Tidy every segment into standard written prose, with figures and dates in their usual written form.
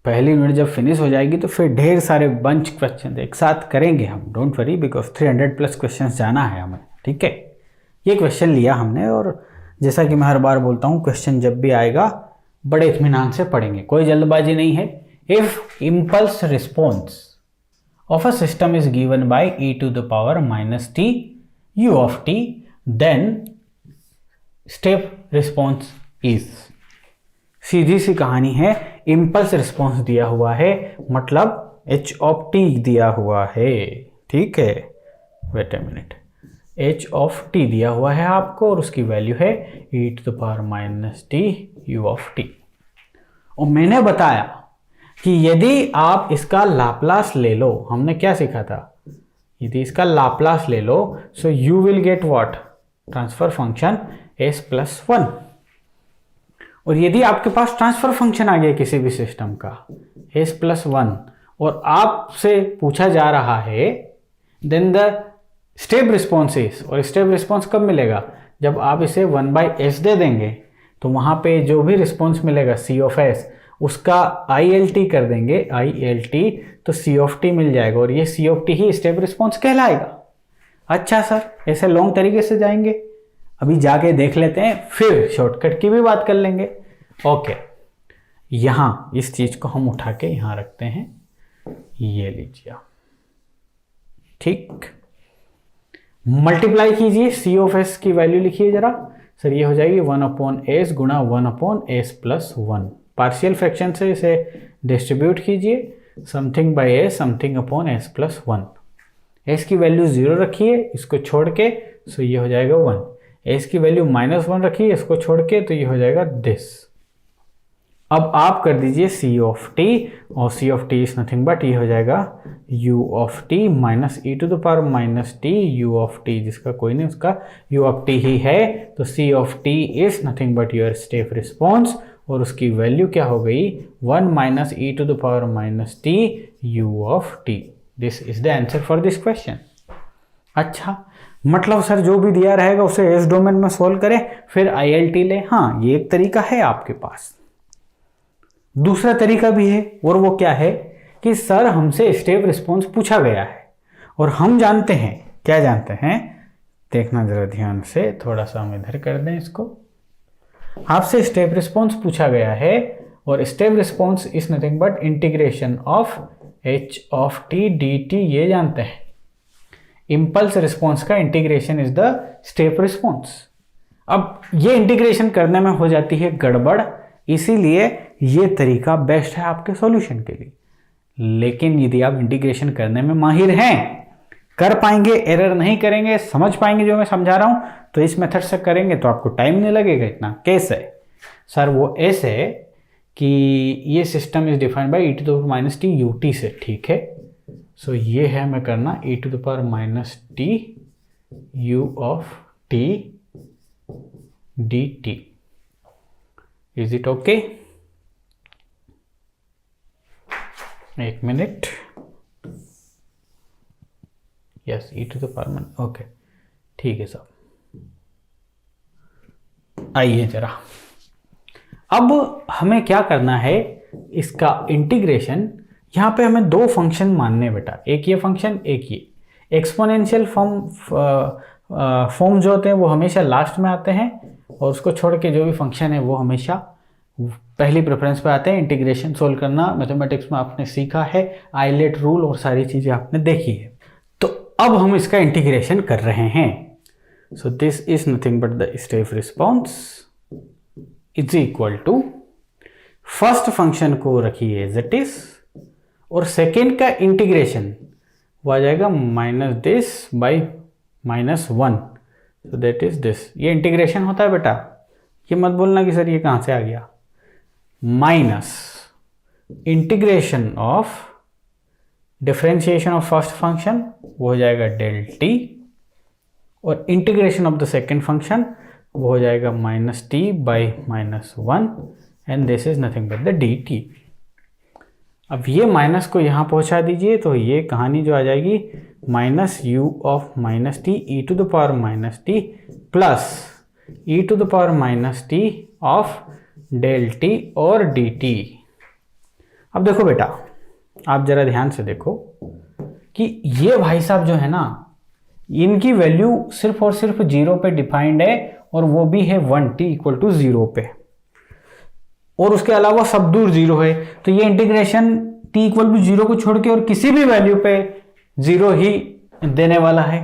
पहली यूनिट जब फिनिश हो जाएगी तो फिर ढेर सारे बंच क्वेश्चन एक साथ करेंगे हम, डोंट वरी, बिकॉज 300+ क्वेश्चन जाना है हमें, ठीक है। ये क्वेश्चन लिया हमने, और जैसा कि मैं हर बार बोलता हूँ, क्वेश्चन जब भी आएगा बड़े इत्मीनान से पढ़ेंगे, कोई जल्दबाजी नहीं है। If impulse response of a system is given by e to the power minus t u of t, then step response is, सीधी सी कहानी है। इम्पल्स रिस्पॉन्स दिया हुआ है, मतलब h of t दिया हुआ है, ठीक है। Wait a minute, h of t दिया हुआ है आपको, और उसकी वैल्यू है e to the power minus t u of t। और मैंने बताया कि यदि आप इसका लाप्लास ले लो, हमने क्या सीखा था, यदि इसका लाप्लास ले लो, so you will get what, transfer function s+1। और यदि आपके पास ट्रांसफर फंक्शन आ गया किसी भी सिस्टम का s+1, और आपसे पूछा जा रहा है then the step response is, और स्टेप रिस्पॉन्स कब मिलेगा, जब आप इसे 1/s दे देंगे, तो वहां पे जो भी रिस्पॉन्स मिलेगा c of s, उसका ILT कर देंगे, ILT, तो C of t मिल जाएगा, और ये C of t he step response कहलाएगा। अच्छा सर, ऐसे लॉन्ग तरीके से जाएंगे, अभी जाके देख लेते हैं, फिर शॉर्टकट की भी बात कर लेंगे। ओके, यहां इस चीज को हम उठा के यहां रखते हैं, ये लीजिए, ठीक। मल्टीप्लाई कीजिए, C of s की वैल्यू लिखिए जरा सर, ये हो जाएगी 1/s गुणा 1/s+1। पार्शियल फ्रैक्शन से इसे डिस्ट्रीब्यूट कीजिए, something bye s something upon s+1। s की वैल्यू 0 रखिए, इसको छोड़ के, सो ये हो जाएगा 1। s की वैल्यू -1 रखिए, इसको छोड़ के, तो ये हो जाएगा दिस। अब आप कर दीजिए C of t, और C of t is nothing but, ये हो जाएगा u of t minus e to the power minus t u of t, जिसका कोई नहीं, उसका u of t ही है, तो C of t is nothing but your step response, और उसकी वैल्यू क्या हो गई, 1 minus e to the power minus t u of t। This is the answer for this question. अच्छा, मतलब सर जो भी दिया रहेगा उसे एस डोमेन में सोल्व करें, फिर ILT ले। हाँ, ये एक तरीका है आपके पास। दूसरा तरीका भी है, और वो क्या है कि सर हमसे स्टेप रिस्पॉन्स पूछा गया है, और हम जानते हैं, क्या जानते हैं, देखना जरा ध्यान से, थोड़ा सा हम इधर कर दें इसको। आपसे स्टेप रिस्पॉन्स पूछा गया है, और step response is nothing but integration of h of t dt, ये जानते हैं। इंपल्स रिस्पॉन्स का integration is the step response. अब ये इंटीग्रेशन करने में हो जाती है गड़बड़, इसीलिए ये तरीका बेस्ट है आपके सॉल्यूशन के लिए। लेकिन यदि आप इंटीग्रेशन करने में माहिर हैं, कर पाएंगे, एरर नहीं करेंगे, समझ पाएंगे जो मैं समझा रहा हूं, तो इस मेथड से करेंगे तो आपको टाइम नहीं लगेगा इतना। कैसे सर, वो ऐसे है कि ये system is defined by e to the power minus t ut से, ठीक है। सो ये है हमें करना e to the power minus t u of t dt। Is it okay? एक मिनट, yes, e to the power minus, okay, ठीक है साहब। आइए जरा, अब हमें क्या करना है, इसका इंटीग्रेशन, यहाँ पे हमें दो फंक्शन मानने हैं बेटा, एक ये फंक्शन, एक ये। एक्सपोनेंशियल फॉर्म जो होते हैं वो हमेशा लास्ट में आते हैं, और उसको छोड़ के जो भी फंक्शन है वो हमेशा पहली प्रेफरेंस पे आते हैं। इंटीग्रेशन सोल्व करना मैथमेटिक्स में आपने सीखा है, आइलेट रूल और सारी चीज़ें आपने देखी है। तो अब हम इसका इंटीग्रेशन कर रहे हैं। So this is nothing but the step response is equal to, first function को रखिए एज इट इज, और सेकेंड का इंटीग्रेशन वो आ जाएगा minus this by -1, so that is this. ये इंटीग्रेशन होता है बेटा, ये मत बोलना कि सर ये कहाँ से आ गया। Minus integration of differentiation of first function वो हो जाएगा del t, और integration of the second function वो हो जाएगा -t by -1, and this is nothing but the dt। अब ये माइनस को यहाँ पहुँचा दीजिए, तो ये कहानी जो आ जाएगी -u of -t e to the power -t plus e to the power -t of del t और dt। अब देखो बेटा, आप जरा ध्यान से देखो कि ये भाई साहब जो है ना, इनकी वैल्यू सिर्फ और सिर्फ 0 पे डिफाइंड है, और वो भी है 1 t इक्वल टू 0 पे, और उसके अलावा सब दूर 0 है। तो ये इंटीग्रेशन t इक्वल टू 0 को छोड़ के और किसी भी वैल्यू पे 0 ही देने वाला है।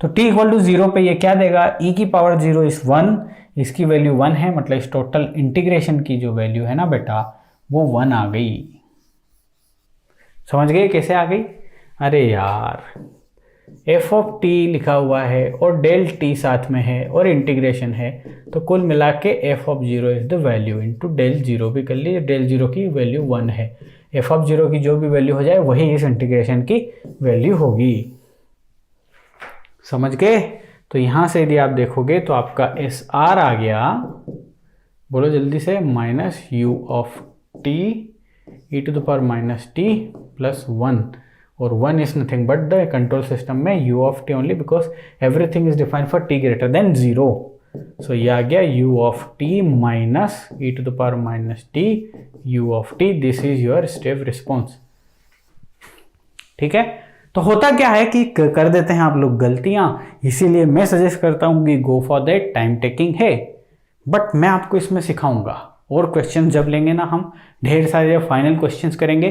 तो t इक्वल टू 0 पे ये क्या देगा, e की पावर 0 इज 1, इसकी वैल्यू 1 है, मतलब इस टोटल इंटीग्रेशन की जो वैल्यू है ना बेटा, वो 1 आ गई। समझ गए कैसे आ गई? अरे यार, एफ ऑफ टी लिखा हुआ है और डेल टी साथ में है और इंटीग्रेशन है, तो कुल मिला के F of 0 is the value into del 0 भी कर लीजिए। डेल 0 की वैल्यू 1 है, एफ ऑफ 0 की जो भी वैल्यू हो जाए वही इस इंटीग्रेशन की वैल्यू होगी। समझ गए? तो यहां से यदि आप देखोगे तो आपका एस आर आ गया, बोलो जल्दी से, minus u of t e to the power minus t plus 1, और 1 is nothing but the control system में u of t only, because everything is defined for t greater than 0। सो ये आ गया u of t minus e to the power minus t u of T. This is your step response. ठीक है, तो होता क्या है कि कर देते हैं आप लोग गलतियां, इसीलिए मैं सजेस्ट करता हूं कि go for that, time taking है, बट मैं आपको इसमें सिखाऊंगा। और क्वेश्चन जब लेंगे ना हम, ढेर सारे फाइनल क्वेश्चंस करेंगे,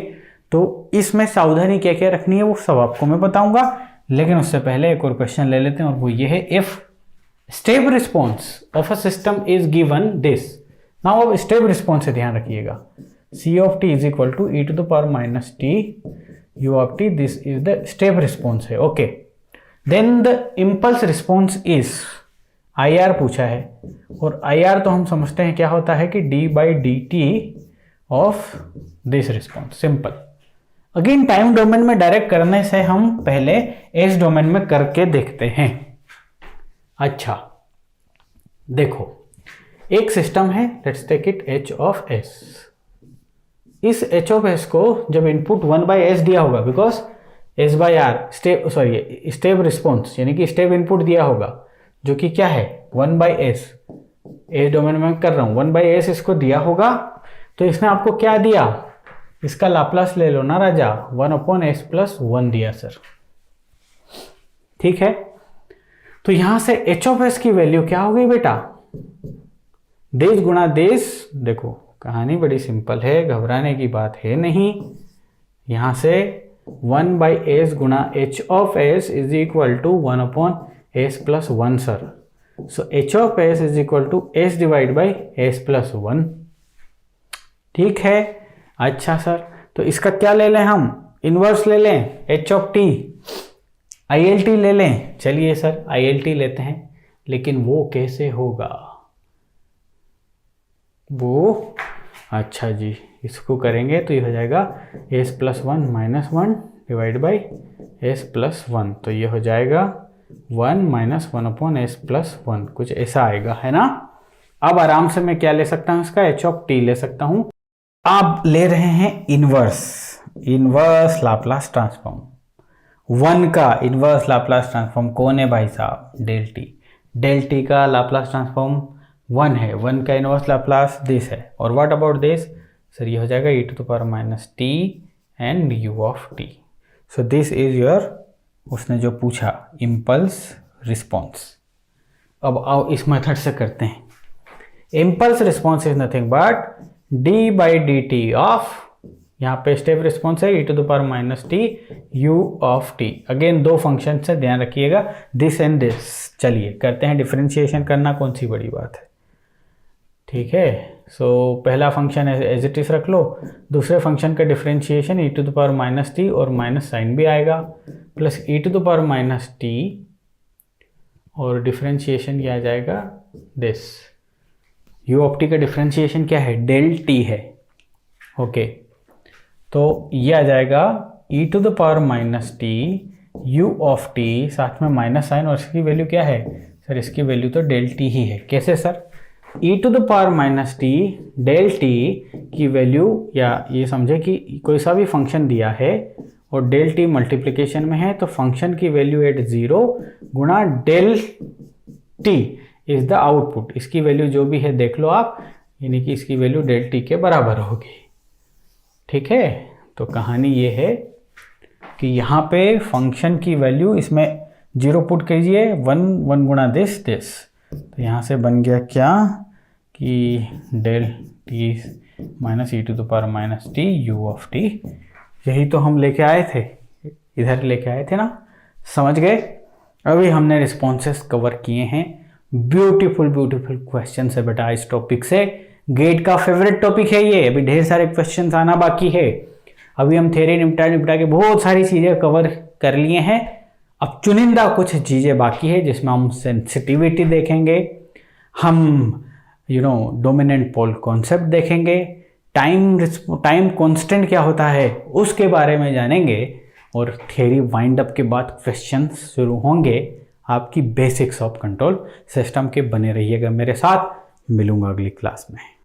तो इसमें सावधानी क्या क्या रखनी है वो सब आपको मैं बताऊंगा। लेकिन उससे पहले एक और क्वेश्चन ले लेते हैं, और वो ये है, if step response of a system is given this. Now अब स्टेप रिस्पॉन्स से ध्यान रखिएगा, C of T is equal to E to the power minus T U of T, this is the step response है। Okay, then the impulse response is I R पूछा है, और I R तो हम समझते हैं क्या होता है कि D by D T of this response. Simple. Again time domain में डायरेक्ट करने से हम पहले एस डोमेन में करके देखते हैं। अच्छा देखो, एक सिस्टम है, let's take it H of S. इस एच ऑफ एस को जब इनपुट 1 बाई एस दिया होगा, because S by R step response यानी कि स्टेप इनपुट दिया होगा, जो कि क्या है 1 बाई एस डोमेन में कर रहा हूं, 1 बाई एस इसको दिया होगा। तो इसने आपको क्या दिया, इसका लाप्लास ले लो ना राजा, 1 अपॉन एस प्लस 1 दिया सर। ठीक है, तो यहां से एच ऑफ एस की वैल्यू क्या हो गई बेटा, देश गुणा देश। देखो कहानी बड़ी सिंपल है, घबराने की बात है नहीं। यहां से 1 बाई एस गुणा H of S is equal to 1 upon S plus 1 sir. So H of S is equal to S divide by S plus 1। ठीक है, अच्छा सर, तो इसका क्या ले लें हम, इनवर्स ले लें, H of T, I L T ले लें। चलिए सर आई एल टी लेते हैं, लेकिन वो कैसे होगा वो, अच्छा जी इसको करेंगे तो ये हो जाएगा S plus 1 minus 1 divide by S plus 1, तो ये हो जाएगा 1 माइनस 1 अपॉन एस प्लस 1, कुछ ऐसा आएगा, है ना। अब आराम से मैं क्या ले सकता हूं, इसका एच ऑफ टी ले सकता हूं। आप ले रहे हैं इनवर्स लाप्लास ट्रांसफॉर्म। 1 का इनवर्स लाप्लास ट्रांसफॉर्म कौन है भाई साहब, डेल टी का लाप्लास ट्रांसफॉर्म 1 है, 1 का इनवर्स लाप्लास दिस है। और व्हाट अबाउट दिस सर, ये हो जाएगा E to the power minus T and U of T. So this is your, उसने जो पूछा, इम्पल्स रिस्पॉन्स। अब आओ इस मेथड से करते हैं। Impulse response is nothing but D by D T of, यहाँ पे स्टेप रिस्पॉन्स है E to the power minus T U of T. Again दो फंक्शन से ध्यान रखिएगा, दिस एंड दिस। चलिए करते हैं, डिफरेंशिएशन करना कौन सी बड़ी बात है। ठीक है, सो पहला फंक्शन एज इट इज रख लो, दूसरे फंक्शन का differentiation e to the power minus t और माइनस साइन भी आएगा, plus e to the power minus t, और डिफरेंशिएशन क्या आ जाएगा, दिस यू ऑफ टी का डिफरेंशिएशन क्या है, डेल टी है। ओके, तो ये आ जाएगा E to the power minus T U of T, साथ में माइनस साइन, और इसकी वैल्यू क्या है सर, इसकी वैल्यू तो डेल टी ही है। कैसे sir, e to the power minus t del t की वैल्यू, या ये समझे कि कोई सा भी फंक्शन दिया है और डेल टी मल्टीप्लिकेशन में है, तो फंक्शन की वैल्यू एट 0 गुणा del t is the output. इसकी वैल्यू जो भी है देख लो आप, यानी कि इसकी वैल्यू डेल टी के बराबर होगी। ठीक है, तो कहानी ये है कि यहाँ पे फंक्शन की वैल्यू इसमें 0 पुट कीजिए, 1 गुणा दिस, तो यहाँ से बन गया क्या कि del t minus e to the power minus T U of t. यही तो हम लेके आए थे, इधर लेके आए थे ना, समझ गए। अभी हमने रिस्पॉन्सेस कवर किए हैं। ब्यूटीफुल क्वेश्चन है बेटा इस टॉपिक से। गेट का फेवरेट टॉपिक है ये। अभी ढेर सारे क्वेश्चन आना बाकी है। अभी हम थ्योरी निपटा के बहुत सारी चीज़ें कवर कर लिए हैं। अब चुनिंदा कुछ चीज़ें बाकी है जिसमें हम सेंसिटिविटी देखेंगे, हम डोमिनेंट पोल कॉन्सेप्ट देखेंगे, टाइम कांस्टेंट क्या होता है उसके बारे में जानेंगे, और थ्योरी वाइंड अप के बाद क्वेश्चंस शुरू होंगे आपकी बेसिक्स ऑफ कंट्रोल सिस्टम के। बने रहिएगा मेरे साथ, मिलूंगा अगली क्लास में।